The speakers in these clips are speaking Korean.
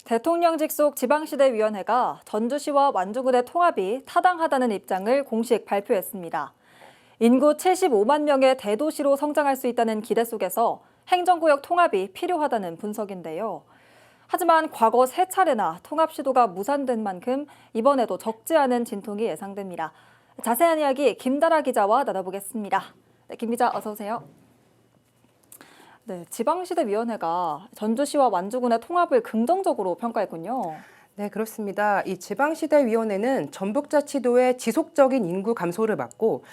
대통령 직속 지방시대위원회가 전주시와 완주군의 통합이 타당하다는 입장을 공식 발표했습니다. 인구 75만 명의 대도시로 성장할 수 있다는 기대 속에서 행정구역 통합이 필요하다는 분석인데요. 하지만 과거 3차례나 통합 시도가 무산된 만큼 이번에도 적지 않은 진통이 예상됩니다. 자세한 이야기 김다라 기자와 나눠보겠습니다. 네, 김 기자 어서 오세요. 네, 지방시대위원회가 전주시와 완주군의 통합을 긍정적으로 평가했군요. 네, 그렇습니다. 이 지방시대위원회는 전북자치도의 지속적인 인구 감소를 막고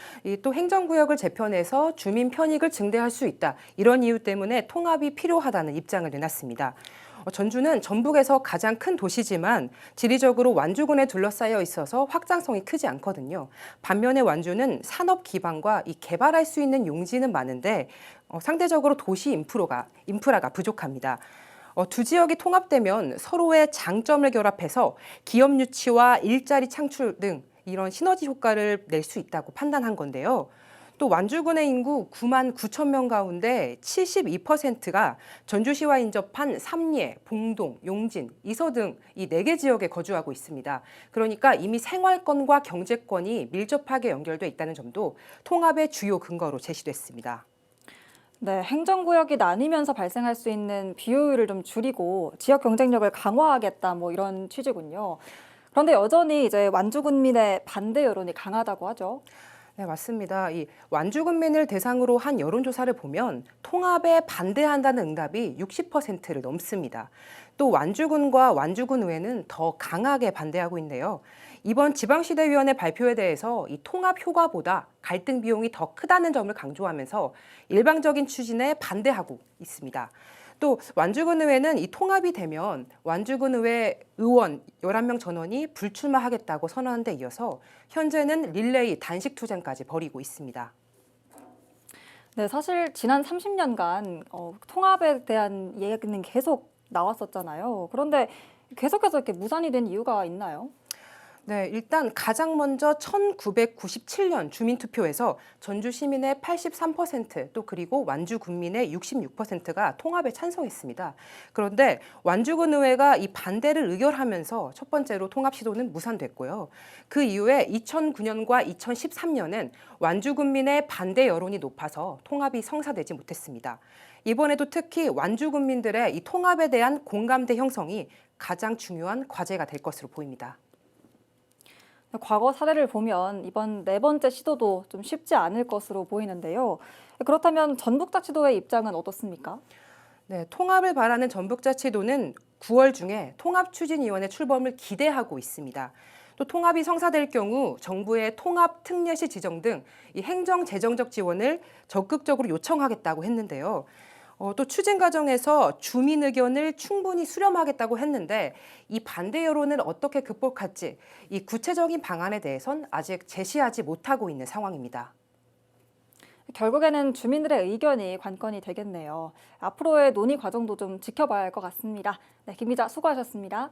또 행정구역을 재편해서 주민 편익을 증대할 수 있다. 이런 이유 때문에 통합이 필요하다는 입장을 내놨습니다. 전주는 전북에서 가장 큰 도시지만 지리적으로 완주군에 둘러싸여 있어서 확장성이 크지 않거든요. 반면에 완주는 산업 기반과 이 개발할 수 있는 용지는 많은데 상대적으로 도시 인프라가 부족합니다. 두 지역이 통합되면 서로의 장점을 결합해서 기업 유치와 일자리 창출 등 이런 시너지 효과를 낼 수 있다고 판단한 건데요. 또 완주군의 인구 9만 9천 명 가운데 72%가 전주시와 인접한 삼리에, 봉동, 용진, 이서 등 이 4개 지역에 거주하고 있습니다. 그러니까 이미 생활권과 경제권이 밀접하게 연결돼 있다는 점도 통합의 주요 근거로 제시됐습니다. 네, 행정구역이 나뉘면서 발생할 수 있는 비효율을 좀 줄이고 지역 경쟁력을 강화하겠다 이런 취지군요. 그런데 여전히 이제 완주군민의 반대 여론이 강하다고 하죠. 네, 맞습니다. 이 완주군민을 대상으로 한 여론조사를 보면 통합에 반대한다는 응답이 60%를 넘습니다. 또 완주군과 완주군의회는 더 강하게 반대하고 있네요. 이번 지방시대위원회 발표에 대해서 이 통합 효과보다 갈등 비용이 더 크다는 점을 강조하면서 일방적인 추진에 반대하고 있습니다. 또 완주군의회는 이 통합이 되면 완주군의회 의원 11명 전원이 불출마하겠다고 선언한 데 이어서 현재는 릴레이 단식 투쟁까지 벌이고 있습니다. 네, 사실 지난 30년간 통합에 대한 이야기는 계속 나왔었잖아요. 그런데 계속해서 이렇게 무산이 된 이유가 있나요? 네, 일단 가장 먼저 1997년 주민투표에서 전주 시민의 83%, 또 그리고 완주 군민의 66%가 통합에 찬성했습니다. 그런데 완주군 의회가 이 반대를 의결하면서 첫 번째로 통합 시도는 무산됐고요. 그 이후에 2009년과 2013년은 완주 군민의 반대 여론이 높아서 통합이 성사되지 못했습니다. 이번에도 특히 완주 군민들의 이 통합에 대한 공감대 형성이 가장 중요한 과제가 될 것으로 보입니다. 과거 사례를 보면 이번 4번째 시도도 좀 쉽지 않을 것으로 보이는데요. 그렇다면 전북자치도의 입장은 어떻습니까? 네, 통합을 바라는 전북자치도는 9월 중에 통합추진위원회 출범을 기대하고 있습니다. 또 통합이 성사될 경우 정부의 통합 특례시 지정 등 이 행정 재정적 지원을 적극적으로 요청하겠다고 했는데요. 또 추진 과정에서 주민 의견을 충분히 수렴하겠다고 했는데 이 반대 여론을 어떻게 극복할지 이 구체적인 방안에 대해선 아직 제시하지 못하고 있는 상황입니다. 결국에는 주민들의 의견이 관건이 되겠네요. 앞으로의 논의 과정도 좀 지켜봐야 할 것 같습니다. 네, 김 기자 수고하셨습니다.